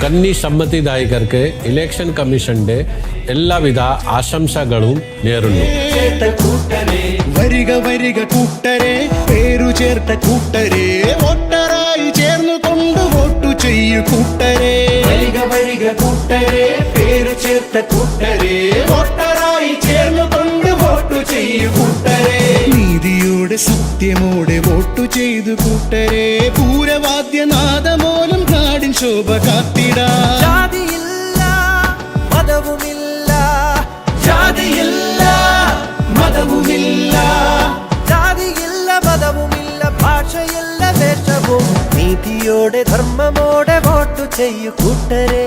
കന്നി സമ്മതിദായകർക്ക് ഇലക്ഷൻ കമ്മീഷന്റെ എല്ലാവിധ ആശംസകളും നേരുന്നു. വരിക വരിക കൂട്ടരെ, പേരു ചേർത്ത കൂട്ടരെ, വോട്ടറായി ചേർന്നുകൊണ്ട് വോട്ടു ചെയ്യൂ കൂട്ടരെ. വരിക വരിക കൂട്ടരെ, പേരു ചേർത്ത കൂട്ടരെ, വോട്ടറായി ചേർന്നുകൊണ്ട് വോട്ടു ചെയ്യൂ കൂട്ടരെ. നീതിയോടെ സത്യമോടെ വോട്ടു ചെയ്തു കൂട്ടരെ, പൂരവാദ്യനാദമൂലം നാടിൻ ശോഭ കാത്തിടാം. ജാതിയില്ല മതവുമില്ല, ജാതിയില്ല മതവുമില്ല, ജാതിയില്ല മതവുമില്ല, ഭാഷയില്ല വേഷവും, നീതിയോടെ ധർമ്മമോടെ വോട്ടു ചെയ്യൂ കൂട്ടരെ.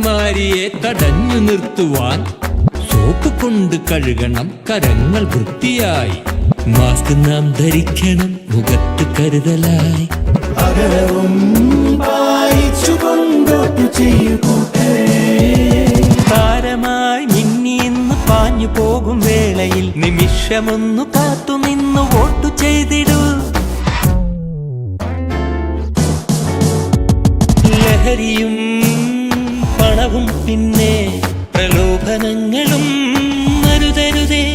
മാരിയെ തടഞ്ഞു നിർത്തുവാൻ സോപ്പ് കൊണ്ട് കഴുകണം കരങ്ങൾ വൃത്തിയായി. മാസ്ക് നാം ധരിക്കണം മുഖത്ത് കരുതലായി. അകലവും പാലിച്ചുകൊണ്ടോട്ടു ചെയ്യൂ കൂട്ടരെ. താരമായി മിന്നിന്ന് പാഞ്ഞു പോകും വേളയിൽ നിമിഷമൊന്നു കാത്തു നിന്നു വോട്ടു ചെയ്തിടൂ. ലഹരിയും പണവും പിന്നെ പ്രലോഭനങ്ങളും അരുതരുതേ,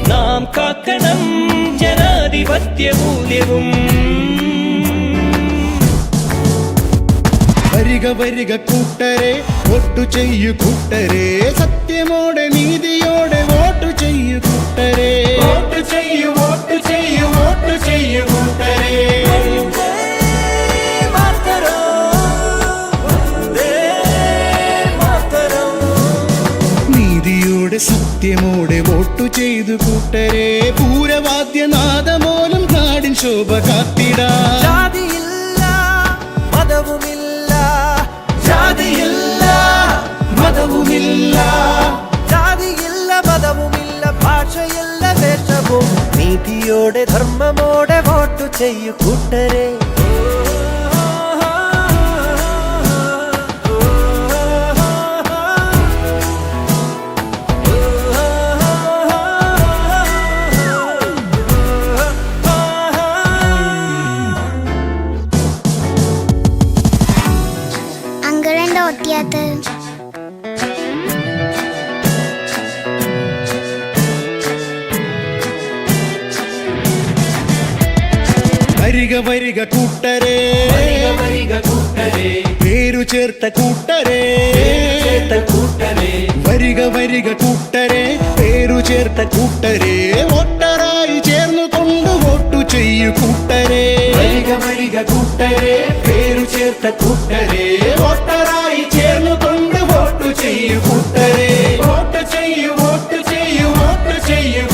നാം കാക്കണം ജനാധിപത്യ മൂല്യവും. വരിക വരിക കൂട്ടരെ, വോട്ടു ചെയ്യൂ കൂട്ടരെ, സത്യമോടെ നീതിയോടെ വോട്ടു ചെയ്യൂ കൂട്ടരെ. വോട്ട് ചെയ്യൂ വോട്ട് ചെയ്യൂ വോട്ട് ചെയ്യൂ കൂട്ടരെ. നീതിയോടെ സത്യമോടെ വോട്ടു ചെയ്തു കൂട്ടരെ, പൂരവാദ്യനാദമൂലം നാടിൻ ശോഭ കാത്തിടാം. ജാതിയില്ല മതവുമില്ല, ജാതിയില്ല മതവുമില്ല, ജാതിയില്ല മതവുമില്ല, ഭാഷയില്ല വേഷവും, നീതിയോടെ ധർമ്മമോടെ വോട്ടു ചെയ്യൂ കൂട്ടരെ. ಅಂಗಳಂಡ ಒಟ್ಟಿಯಾತ വരിക വരിക കൂട്ടരെ, വരിക വരിക കൂട്ടരെ, പേരു ചേർത്ത കൂട്ടരെ, ചേർത്ത കൂട്ടരെ. വരിക വരിക കൂട്ടരെ, പേരു ചേർത്ത കൂട്ടരെ, വോട്ടറായി ചേർന്നുകൊണ്ട് വോട്ടു ചെയ്യൂ കൂട്ടരെ. വരിക വരിക കൂട്ടരെ, പേരു ചേർത്ത കൂട്ടരെ, വോട്ടറായി ചേർന്നുകൊണ്ട് വോട്ടു ചെയ്യൂ കൂട്ടരെ. വോട്ട് ചെയ്യൂ വോട്ട് ചെയ്യൂ വോട്ട് ചെയ്യൂ